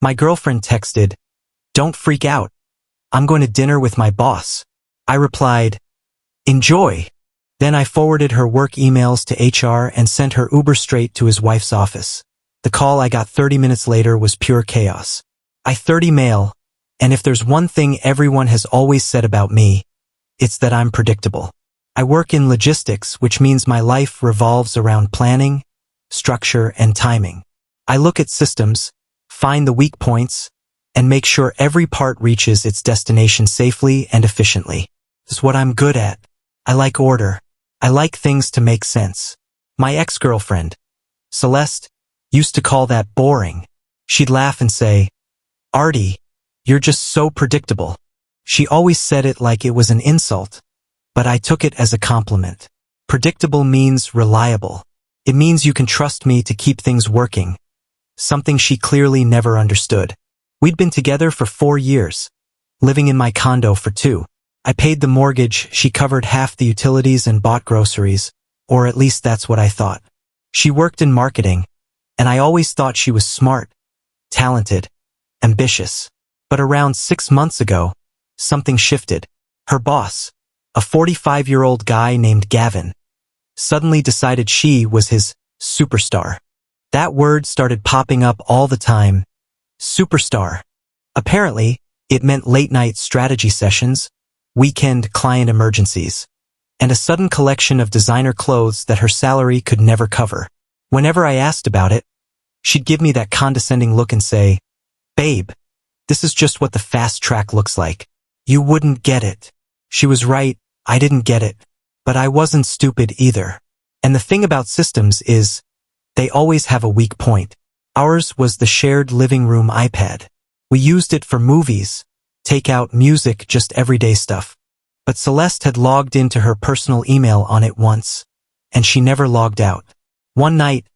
My girlfriend texted, "Don't freak out. I'm going to dinner with my boss." I replied, "Enjoy." Then I forwarded her work emails to HR and sent her Uber straight to his wife's office. The call I got 30 minutes later was pure chaos. I 30 male, and if there's one thing everyone has always said about me, it's that I'm predictable. I work in logistics, which means my life revolves around planning, structure, and timing. I look at systems, find the weak points, and make sure every part reaches its destination safely and efficiently. This is what I'm good at. I like order. I like things to make sense. My ex-girlfriend, Celeste, used to call that boring. She'd laugh and say, "Artie, you're just so predictable." She always said it like it was an insult, but I took it as a compliment. Predictable means reliable. It means you can trust me to keep things working, something she clearly never understood. We'd been together for 4 years, living in my condo for 2. I paid the mortgage, she covered half the utilities and bought groceries, or at least that's what I thought. She worked in marketing, and I always thought she was smart, talented, ambitious. But around 6 months ago, something shifted. Her boss, a 45-year-old guy named Gavin, suddenly decided she was his superstar. That word started popping up all the time. Superstar. Apparently, it meant late-night strategy sessions, weekend client emergencies, and a sudden collection of designer clothes that her salary could never cover. Whenever I asked about it, she'd give me that condescending look and say, "Babe, this is just what the fast track looks like. You wouldn't get it." She was right, I didn't get it. But I wasn't stupid either. And the thing about systems is, they always have a weak point. Ours was the shared living room iPad. We used it for movies, takeout, music, just everyday stuff. But Celeste had logged into her personal email on it once, and she never logged out. One night,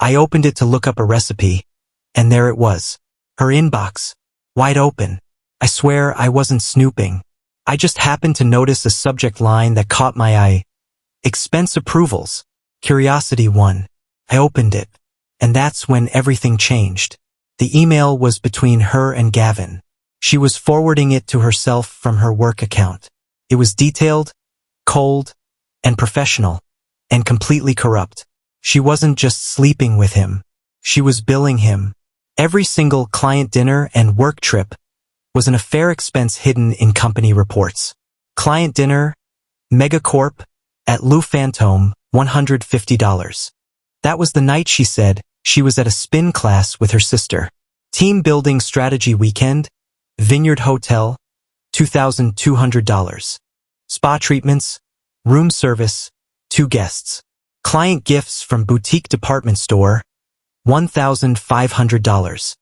I opened it to look up a recipe, and there it was. Her inbox, wide open. I swear I wasn't snooping. I just happened to notice a subject line that caught my eye. Expense approvals. Curiosity 1. I opened it, and that's when everything changed. The email was between her and Gavin. She was forwarding it to herself from her work account. It was detailed, cold, and professional, and completely corrupt. She wasn't just sleeping with him. She was billing him. Every single client dinner and work trip was an affair expense hidden in company reports. Client dinner, Megacorp, at Lou Phantom, $150. That was the night she said she was at a spin class with her sister. Team building strategy weekend, Vineyard Hotel, $2,200. Spa treatments, room service, 2 guests. Client gifts from boutique department store, $1,500.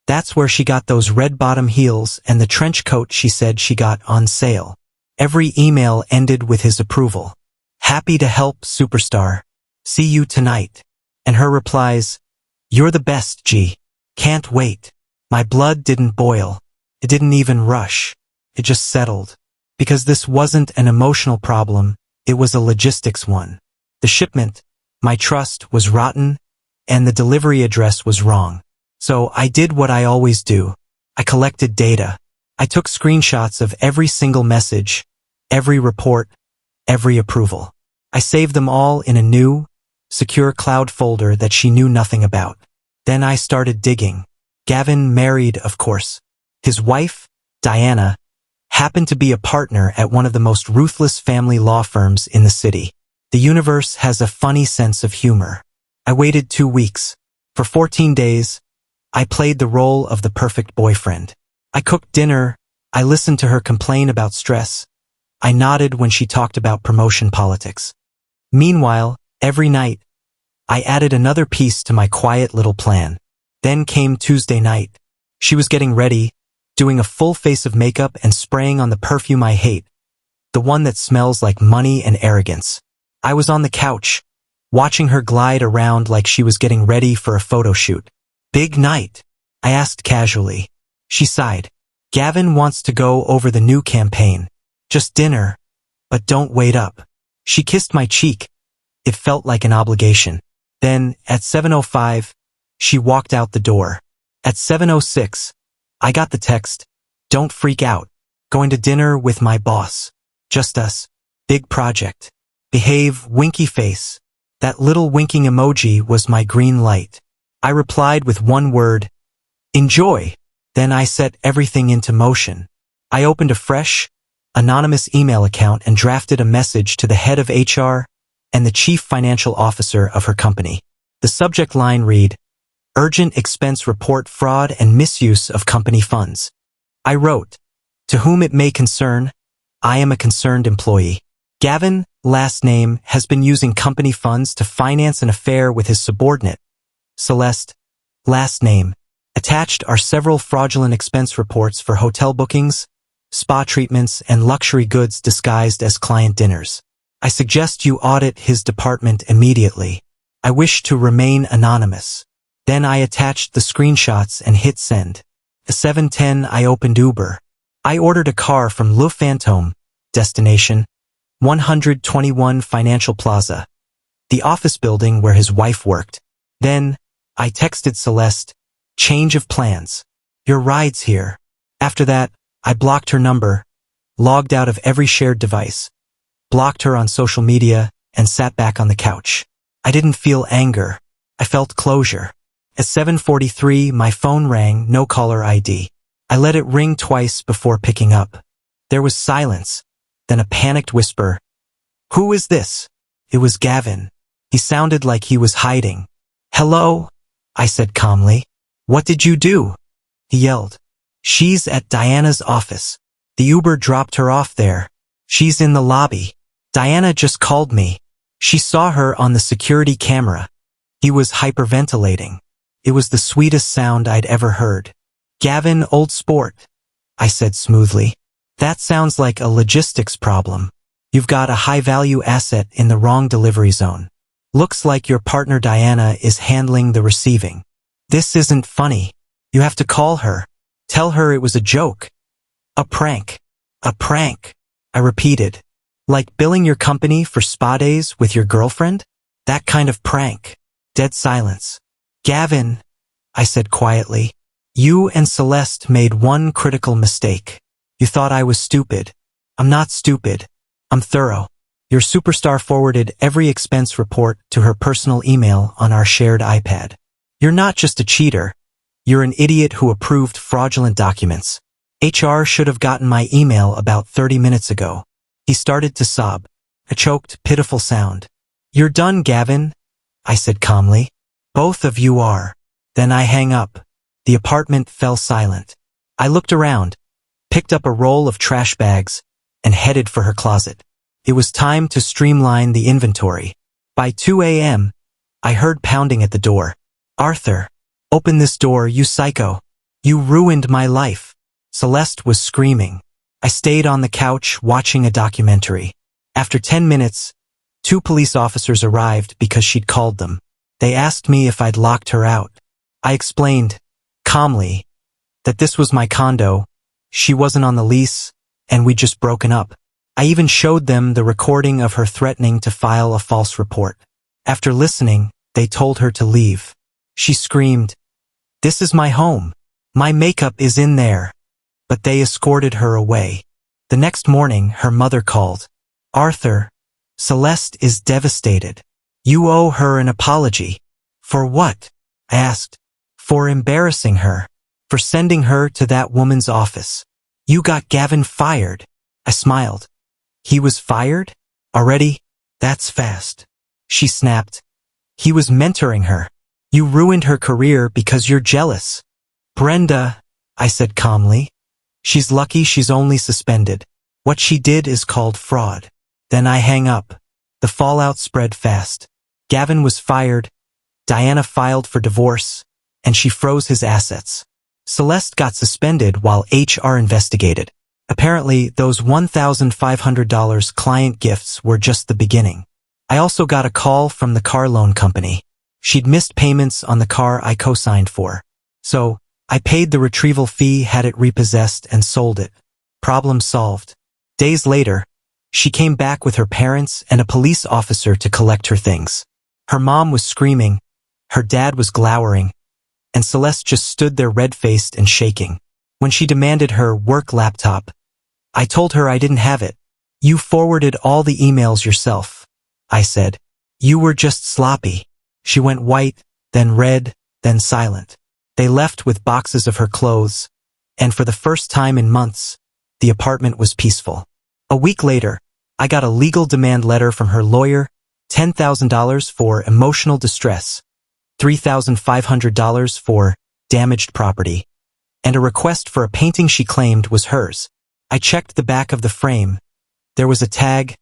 That's where she got those red bottom heels and the trench coat she said she got on sale. Every email ended with his approval. "Happy to help, superstar. See you tonight." And her replies, "You're the best, G. Can't wait." My blood didn't boil. It didn't even rush. It just settled. Because this wasn't an emotional problem, it was a logistics one. The shipment, my trust, was rotten, and the delivery address was wrong. So I did what I always do. I collected data. I took screenshots of every single message, every report, every approval. I saved them all in a new, secure cloud folder that she knew nothing about. Then I started digging. Gavin married, of course. His wife, Diana, happened to be a partner at one of the most ruthless family law firms in the city. The universe has a funny sense of humor. I waited 2 weeks. For 14 days, I played the role of the perfect boyfriend. I cooked dinner. I listened to her complain about stress. I nodded when she talked about promotion politics. Meanwhile, every night, I added another piece to my quiet little plan. Then came Tuesday night. She was getting ready, doing a full face of makeup and spraying on the perfume I hate, the one that smells like money and arrogance. I was on the couch, watching her glide around like she was getting ready for a photo shoot. "Big night?" I asked casually. She sighed. "Gavin wants to go over the new campaign. Just dinner, but don't wait up." She kissed my cheek. It felt like an obligation. Then, at 7:05, she walked out the door. At 7:06, I got the text, "Don't freak out. Going to dinner with my boss. Just us. Big project. Behave, winky face." That little winking emoji was my green light. I replied with one word, "Enjoy." Then I set everything into motion. I opened a fresh, anonymous email account and drafted a message to the head of HR and the chief financial officer of her company. The subject line read, "Urgent expense report fraud and misuse of company funds." I wrote, "To whom it may concern, I am a concerned employee. Gavin, last name, has been using company funds to finance an affair with his subordinate. Celeste, last name. Attached are several fraudulent expense reports for hotel bookings, spa treatments, and luxury goods disguised as client dinners. I suggest you audit his department immediately. I wish to remain anonymous." Then I attached the screenshots and hit send. At 7:10, I opened Uber. I ordered a car from Le Fantôme, destination 121 Financial Plaza, the office building where his wife worked. Then, I texted Celeste, "Change of plans. Your ride's here." After that, I blocked her number, logged out of every shared device, blocked her on social media, and sat back on the couch. I didn't feel anger. I felt closure. At 7:43, my phone rang, no caller ID. I let it ring twice before picking up. There was silence, then a panicked whisper, "Who is this?" It was Gavin. He sounded like he was hiding. "Hello?" I said calmly. "What did you do?" He yelled. "She's at Diana's office. The Uber dropped her off there. She's in the lobby. Diana just called me. She saw her on the security camera." He was hyperventilating. It was the sweetest sound I'd ever heard. "Gavin, old sport," I said smoothly. "That sounds like a logistics problem. You've got a high-value asset in the wrong delivery zone. Looks like your partner Diana is handling the receiving. This isn't funny. You have to call her. Tell her it was a joke. A prank. A prank," I repeated. "Like billing your company for spa days with your girlfriend? That kind of prank." Dead silence. "Gavin," I said quietly, "you and Celeste made one critical mistake. You thought I was stupid. I'm not stupid. I'm thorough. Your superstar forwarded every expense report to her personal email on our shared iPad. You're not just a cheater. You're an idiot who approved fraudulent documents. HR should have gotten my email about 30 minutes ago." He started to sob. A choked, pitiful sound. "You're done, Gavin," I said calmly. "Both of you are." Then I hang up. The apartment fell silent. I looked around, picked up a roll of trash bags, and headed for her closet. It was time to streamline the inventory. By 2 a.m., I heard pounding at the door. "Arthur, open this door, you psycho. You ruined my life." Celeste was screaming. I stayed on the couch watching a documentary. After 10 minutes, 2 police officers arrived because she'd called them. They asked me if I'd locked her out. I explained, calmly, that this was my condo, she wasn't on the lease, and we'd just broken up. I even showed them the recording of her threatening to file a false report. After listening, they told her to leave. She screamed, "This is my home. My makeup is in there." But they escorted her away. The next morning, her mother called. "Arthur, Celeste is devastated. You owe her an apology." "For what?" I asked. "For embarrassing her. For sending her to that woman's office. You got Gavin fired." I smiled. "He was fired? Already? That's fast." She snapped. "He was mentoring her. You ruined her career because you're jealous." "Brenda," I said calmly. "She's lucky she's only suspended. What she did is called fraud." Then I hang up. The fallout spread fast. Gavin was fired, Diana filed for divorce, and she froze his assets. Celeste got suspended while HR investigated. Apparently, those $1,500 client gifts were just the beginning. I also got a call from the car loan company. She'd missed payments on the car I co-signed for. So, I paid the retrieval fee, had it repossessed, and sold it. Problem solved. Days later, she came back with her parents and a police officer to collect her things. Her mom was screaming, her dad was glowering, and Celeste just stood there red-faced and shaking. When she demanded her work laptop, I told her I didn't have it. You forwarded all the emails yourself, I said. You were just sloppy. She went white, then red, then silent. They left with boxes of her clothes, and for the first time in months, the apartment was peaceful. A week later, I got a legal demand letter from her lawyer, $10,000 for emotional distress, $3,500 for damaged property, and a request for a painting she claimed was hers. I checked the back of the frame. There was a tag,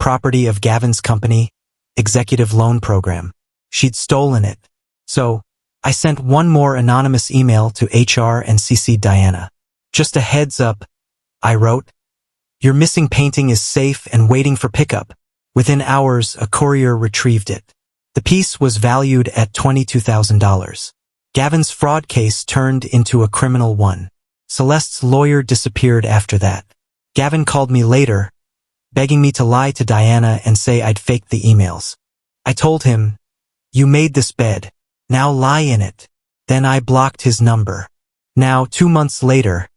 property of Gavin's company, executive loan program. She'd stolen it. So, I sent one more anonymous email to HR and CC'd Diana. Just a heads up, I wrote. Your missing painting is safe and waiting for pickup. Within hours, a courier retrieved it. The piece was valued at $22,000. Gavin's fraud case turned into a criminal one. Celeste's lawyer disappeared after that. Gavin called me later, begging me to lie to Diana and say I'd faked the emails. I told him, you made this bed. Now lie in it. Then I blocked his number. Now, 2 months later,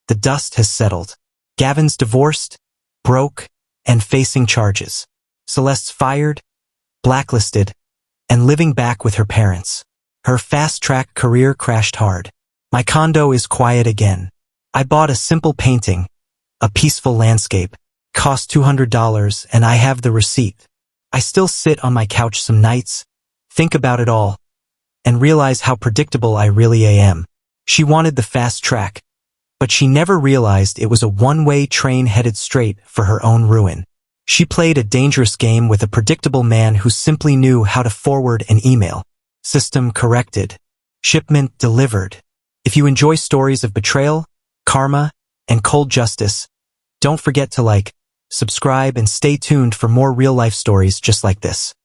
the dust has settled. Gavin's divorced, broke, and facing charges. Celeste's fired, blacklisted, and living back with her parents. Her fast-track career crashed hard. My condo is quiet again. I bought a simple painting, a peaceful landscape, cost $200, and I have the receipt. I still sit on my couch some nights, think about it all, and realize how predictable I really am. She wanted the fast track, but she never realized it was a one-way train headed straight for her own ruin. She played a dangerous game with a predictable man who simply knew how to forward an email. System corrected. Shipment delivered. If you enjoy stories of betrayal, karma, and cold justice, don't forget to like, subscribe, and stay tuned for more real-life stories just like this.